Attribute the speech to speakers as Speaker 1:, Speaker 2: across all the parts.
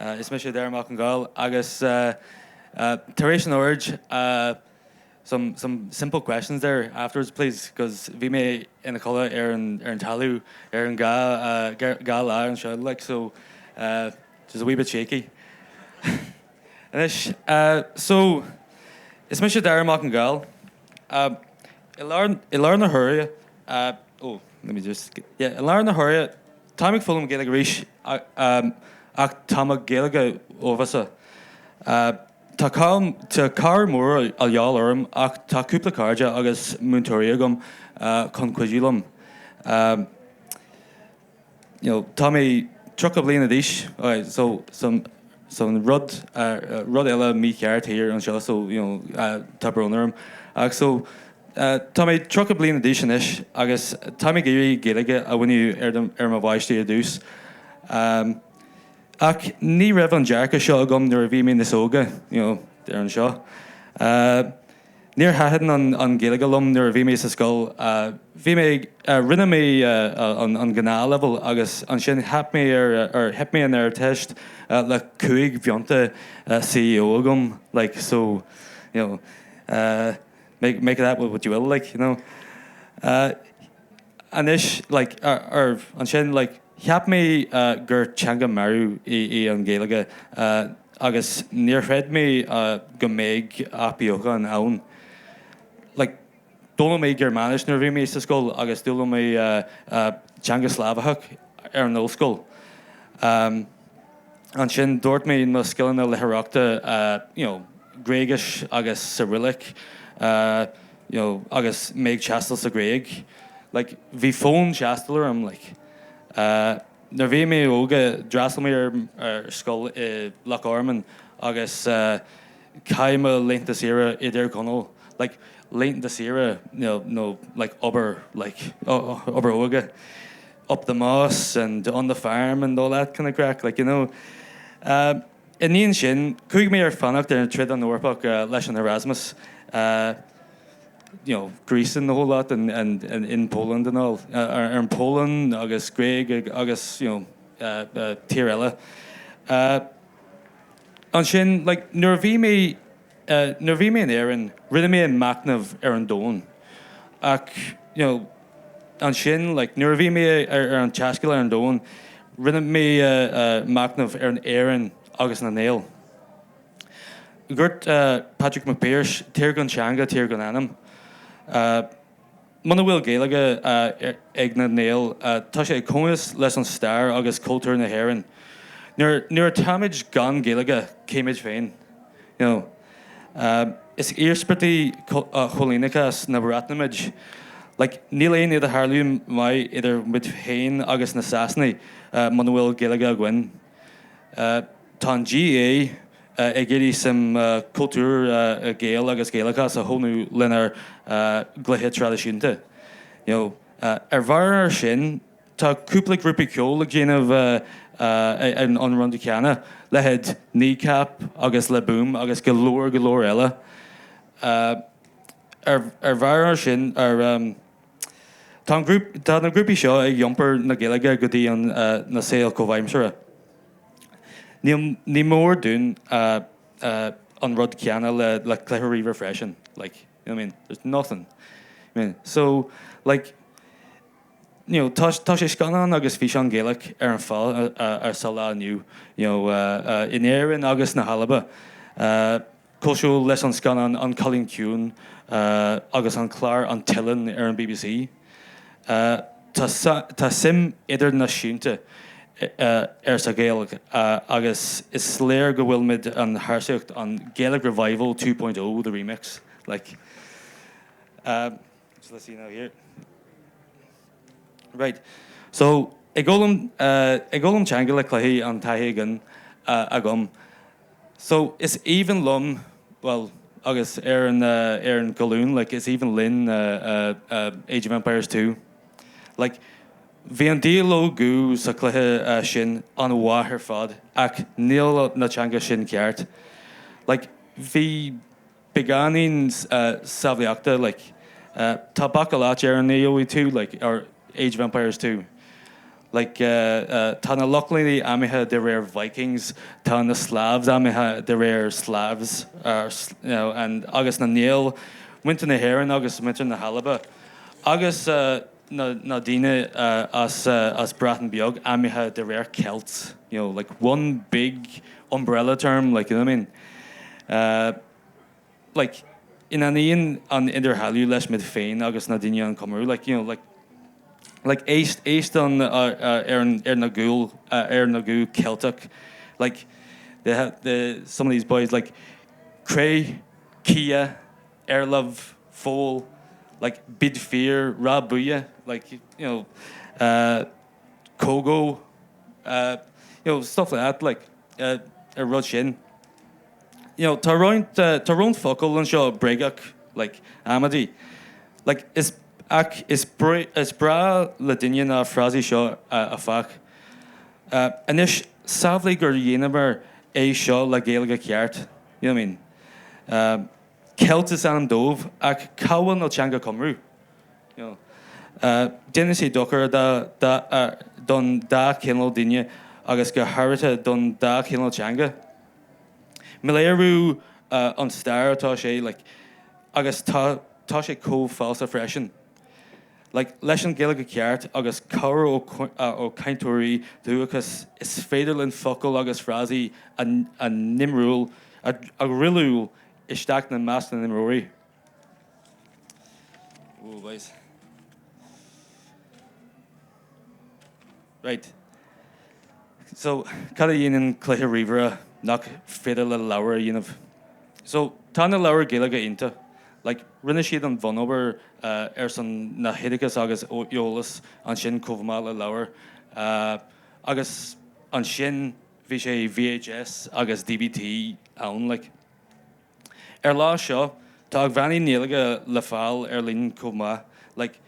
Speaker 1: Is me sé Darragh Mac an Ghaill agus taréis an urge some simple questions there afterwards, please, because bhí mé ina chola ar an talú ar an gá lá an seo, like, so just a wee bit shaky. So is me sé Darragh Mac an Ghaill. I learn na thuirne. Let me just I learn na thuirne. Táimig full Gaeilge ríis ach táimig Gaeilge óvasa. Tá car mór a leall orm ach tá cúpla cairde agus múntóirí agam chun cuidílam. Tá mé trocha bliana d'aois. Alright, so some rud eile mí ceart here an seo, so tá brónarm. Ach so tá mé trocha bliana d'aois inis agus tá mé géirí Gaeilge a bhainú ar má bhaistí a dús. Ach ní raibh an dearcha seo agam nuair a bhí mé na sóga, ar an seo. Níor haithn an Gaeilge lom nuair a bhí mé sa scoil. Bhí mé rinne mé an gná level agus an sin hep mé ar teist le 5 bhionta CEO agam, like, so, make that what you will, like, Anis, like, an sin, like, Cheap mé gur teanga marú I an Gaeilge agus níor chreid mé go méid apíocha an ann. Like, dúla mé Germánis nuair bhí mé sa scoil agus dúla mé teanga Slávathach ar an Ollscoil. An sin dúirt mé na scoileanna le hoidhreachta, Gréigis agus Cyrillic, agus méid teastal sa Gréig. Like, bhí fón teastalar am, like, Nar bhí mé óga drasal mé ar scoil I Loch Orman agus caiime leinta sira idir conal, like leinta sira, like ober óga, up the moss and on the farm and all that kind of crack, like, In níon sin, chuig mé ar fannacht ar an trid an Norpach leis an Erasmus. Greece and the whole lot, and in Poland and all. In Poland, agus Greg, agus, Tirella. An sin, like, nuair bhí mé in Éireann, rinne mé in Macnamh ar an Dón. Ach, an sin, like, nuair bhí mé ar an teascail ar an Dón, rinne mé Macnamh ar an Éireann agus na Nail. Gurt Patrick McPearse, tír gon teanga, tír gon anam. Mana bhfuil Gaeilge ag na Nail, tá sé cónas leis an stair agus Cultúr na hÉireann. Nuair táimid gan Gaeilge céimiid féin. Is íorspartaí choilíneachas na bhreatnaid. Like, níl éon iad a tarlú mai idir muid féin agus na Saasnaí mana bhfuil Gaeilge a gcuin. Tá an GA ag géirí sim Cultúr Ghaill agus Gaeilechas a thónú lenar gCluichí tradiisiúnta. Ar bhar ar sin, tá cúpla grúpa ceol le déanamh an rundú ceanna, lehead kneecap agus le boom agus go leor eile. Ar bhar ar sin, tá na grúpi seo ag diompar na Gaeilge go dtí na saol chomhaimseire. Ní mór dún an rud ceanna le cluichí refreshing. Like, there's nothing. So, like, tá sé scanán agus físeán Gaeilge ar an fáil ar saolá aniu. In Éireann agus na Halaba. Cosisiú leis an scanán an Colún Ciún agus an clár an Tillan ar an BBC. Tá sim idir náisiúnta ar sa Gaeilge agus is sléir go bhfuil mid an thársaíocht an Gaeilge Revival 2.0, the remix. Like, so let's see now here. Right. So, ag gólum teanga le cluichí an taithí agam. So, is even lum, well, agus ar an Colún, like, is even linn Age of Empires 2. Like, bhí an díal go sa cluiche sin an bháthair fad, ach níl na teanga sin ceart. Like, bhí beganín thabhairt, like, tá bacaláit ar an AOE 2, like, or Age of Empires 2. Like tá na Lochlaí amithe de rare Vikings, tá na Slavs amithe de rare Slavs, and agus na Neil, winter na Heron, agus winter na Halaba, agus na duine as Bratton Biog amithe de rare Celts, like one big umbrella term, like, you know what I mean? Like in an Ian an idir halú leis mid féin agus na duine an cumrú, like éist on na Ghaill Cheilteach, like some of these boys like Cray, Kia, Airlove, Foal, like Bid Fear, Rob Buya, like Kogo, stuff like that, like a rush in. Tarón focal and show Bregach, like Amadi, like is bra le duine na frasí seo a fach. Anis savlaí gur dhéanamar é seo le Gaeilge ceart, you know what I mean? Celt is anam dómh ach cabhail nó teanga cumrú. Déine sé dochar don 10 kilo duine agus go háirte don 10 kilo teanga. Miléirú an stair atá sé, like, agus tá sé fáilsa freisin. Like leis an Gaeilge ceart agus cabhar ó caintúirí dúchas is féidir linn focail agus frasí a nimrúil a riúil isteach na meas na nimróirí. Ooh, boys. Right. So, cad a dhéanann cluichí ríomhara nach féidir le leabhar a dhéanamh. So, tá na leabhar Gaeilge ionta. Like, rinne siad an bhanobar san na Hiddicus agus Eolas an sin cumhma le leabhar. Agus an sin bhí sé VHS agus DBT ann, like. Lá seo, tá ag bhainaí néalaga le fáil linn cumhma. Like,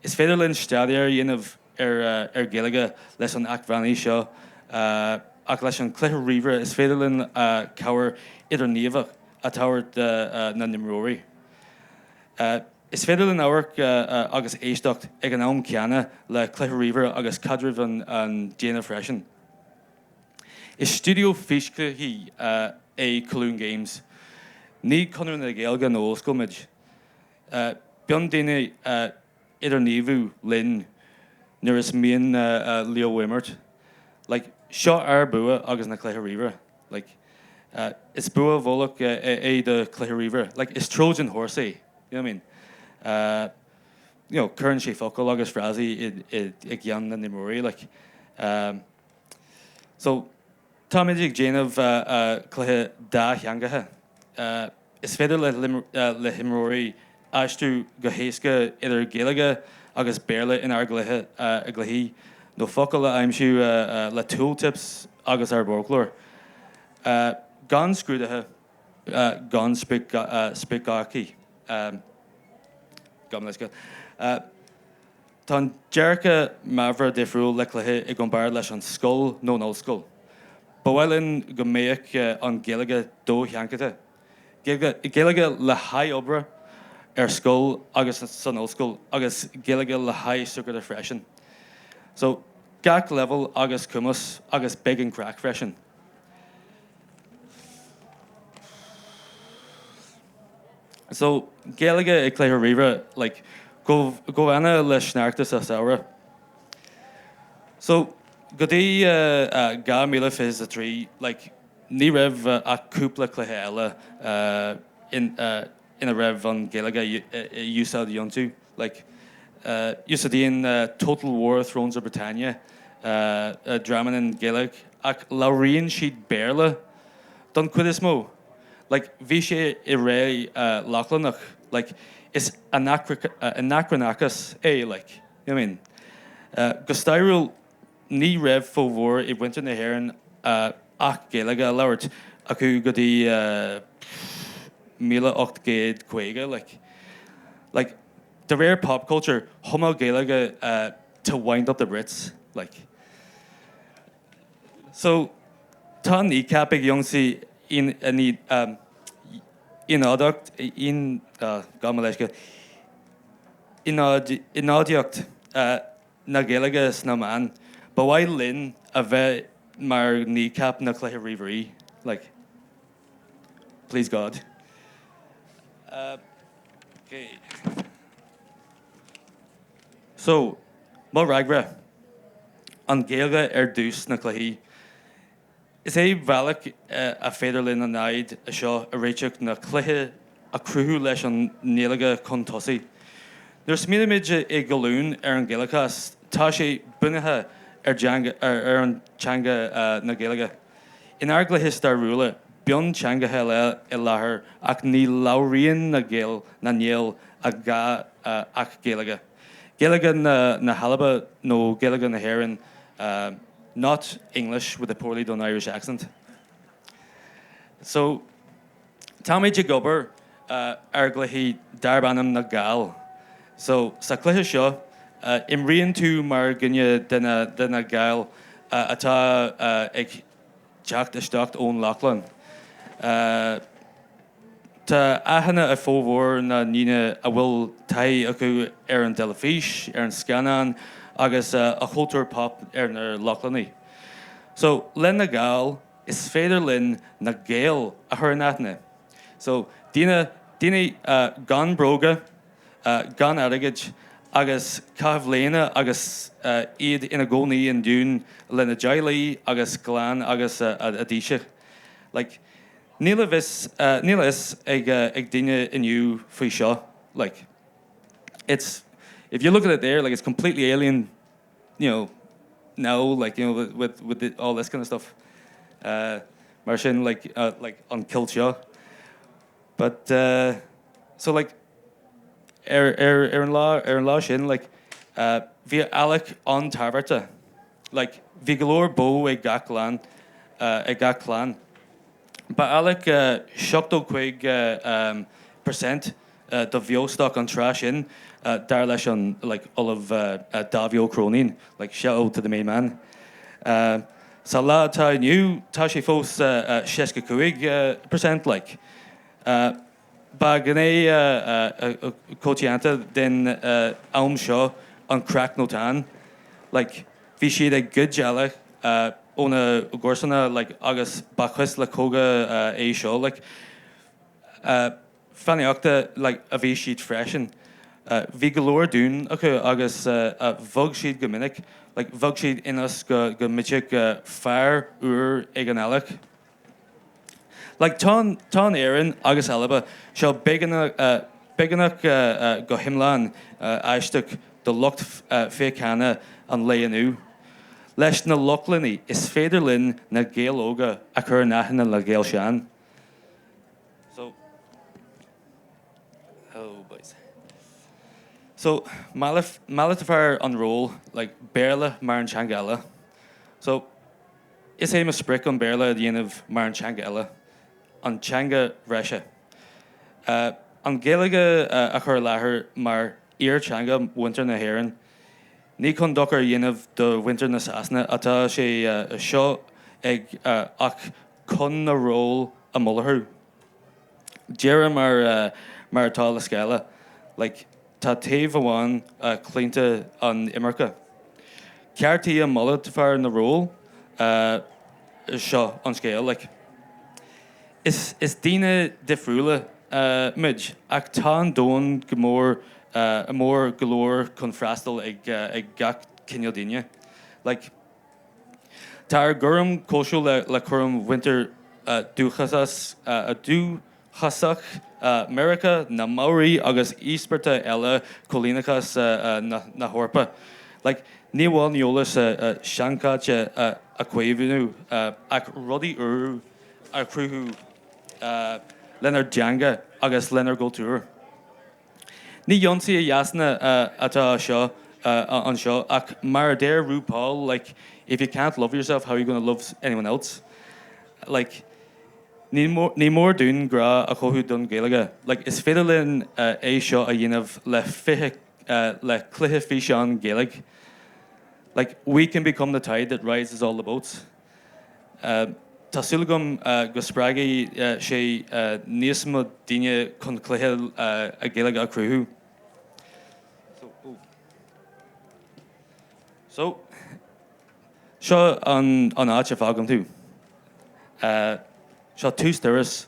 Speaker 1: is féidir linn staidir dhéanamh Gaeilge leis an ach bhainaí seo. Ach leis an cluichí ríomhara is féidir linn cabhar idir níomhach a tabhairt na nimróirí. Is féidir linn ábhar agus éisteacht ag an am ceanna le cluichí ríomhara agus cadrimh an déana freisin. Is studio Físeáin é Colún Games. Ní conú na Gaeilge nó Ollscoil muid. Bíonn daine idir níomhú linn nuair is mian Leo Wimmert. Like, seo bua agus na cluichí ríomhara. Like, is bua bholach é de cluichí ríomhara. Like, is Trojan horse é. You know what I mean? Current sé focail agus frasí I gceann na nimróirí, like. So, tá muid ag déanamh cluiche Teangacha. Is féidir le himróirí aistú go héasca idir Gaeilge agus béarla in cluiche a gCluichí nó focail le aimsiú le tooltips agus bórchlór. Gan scrúdathe, gan spreagúil. Tá dearcha mabhar difriúil le cluiche ag an bear leis an scoil nó an Ollscoil. Bhfuilinn go méoch an Gaeilge dó Teangachta. Gaeilge le haidh obair scoil agus san Ollscoil agus Gaeilge le haidh sugar a freisin. So, gach level agus cumas agus big and crack freisin. So, Gaeilge ag cluichí ríomhara, like, go bhana le sneachtas a saora. So, go dtí 2023, like, ní raibh a cúpla cluiche eile in a raibh an Gaeilge úsáid iontu. Like, úsáidíonn Total War Thrones of Britannia, draman in Gaeilge, ach labhraíonn siad béarla don cuid is mó. Like, bhí sé I ré lachlanach, like, is anachronachas like, you know what I mean? Go stairúil ní raibh fómhór I winter na Héireann ach Gaeilge a labhairt acu go dtí 1850, like, the rare pop culture, Homo Gaeilge to wind up the Brits, like. So, tá ní capig youngsi in ádacht in gamalaiske in ádacht na Gaeilge sna man, Ba bhaid linn a bheith mar nícap na cluiche riomhairí. Like, please God. Okay. So, má ragra, an Gaeilge dús na cluichí. Is é bhealach a féidir linn an naid a seo a réiteach na cluiche a cruthú leis an néalaga chun tosaí. Nuair smíimiid i Colún an Gaeilgeachas, tá sé bunaithe an teanga na Gaeilge. In our gCluichí tarlú, bíonn teangacha le I láthair ach ní labhraíonn na Ghaill na níl ach Gaeilge. Gaeilge na Halaba no Gaeilge na Héireann, not English with a poorly done Irish accent. So, tá méid gobar ar gCluichí darbannam na Ghaill. So, sa cluiche seo, imríonn tú mar gunne duna Ghaill atá ag teacht isteach ón Lachlan. Tá aithne a fómhór na níine a bhfuil taithí acu ar an telefís, ar an scanán, agus a cultúr pop ar na Lachlaní. So, linn na Ghaill is féidir linn na Ghaill a chur an aithne. So, díine gan bróga, gan airigid, agus cabhléine agus iad ina gcónaí an dún linn na Ghaill agus glán agus a díise. Like, níl is ag duine inniu faoi seo. Like, it's, if you look at it there, like, it's completely alien, now, like, with all this kind of stuff. Mar sin, like on Cultúr. But, so, like, an lá sin, like, bhí Alec an thabhairta. Like, bhí golóir bó ag gach clan. Ba Alec 75% do bheosteach an trás sin dar leis an like Olive Davio Cronin, like shout out to the main man. Sa lá tá inniu tá sé fós 65% like. Ba gné cóitianta den am seo an crack nó tan, like bhí siad ag good gealach óna gcomharsanna like agus bachas le cóga é seo, like féineoachta like a bhí siad freisin. Bhí go leor dún acu agus bhog siad go minic, like bhog siad inas go miteach fear uair ag an ealach. Like tá éireann agus alaba seo beagannach go himláán aisteach do lucht féiceána an léanú. Leis na Lochlaní is féidir linn na Ghaill óga a chur naithne le Ghaill seán. So, oh boys. So, Malafar an ról, like Béarla mar an teanga eile. So, is é a spric an Béarla a dhéanamh mar an teanga eile. An teanga reise. An Gaeilge a chur láthair mar teanga winter na Héireann. Ní chun dochar dhéanamh do winter na Sasna atá sé seo ag ach chun na ról a mullathú. Déire mar atá le scéala, like tá taobh amháin clínte an imirce. Ceartaí a mullet fear na ról seo an scéal, like. Is daoine difriúla muid ach tá an dón go mór golóir chun freastal ag gach cinneal daoine. Like, tá ar gcuireann cóisiú le cuireann winter dúchasach America na Maori agus ísperta eile colínachas na Hórpa. Like, ní bháil neolalas seancáte a cuimhnú ach rudaí uirú ar cruthú lenar teanga agus lenar Cultúr. Ní dionsaí a dheasna atá seo an seo ach mar déir RuPaul, like if you can't love yourself, how are you going to love anyone else? Like ní mór dún gra a chothú don Gaeilge. Like is féidir linn é seo a dhéanamh le cluiche Físeáin Gaeilge. Like we can become the tide that rises all the boats. Tá súlagam go spreagaí sé níos mo daoine chun cluiche a Gaeilge a cruthú. So, Seo an áit a fágam tú. Seo tú stairis.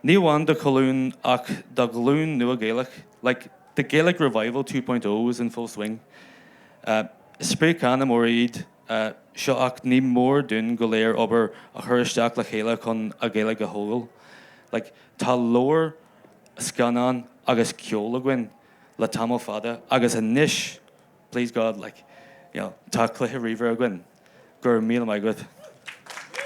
Speaker 1: Ní bhain de Colún ach da Colún nua Gaelach. Like, the Gaelic Revival 2.0 is in full swing. Spreagúil mór iad seo ach ní mór dún go léir obair a chuiristeach le chéile chun a Gaelic a hógal. Like, tá lór scanán agus ceol a gin le tamil fada agus a nish, please God, like, you know, tá cluichí riomhar a gin. Gur míle mai good.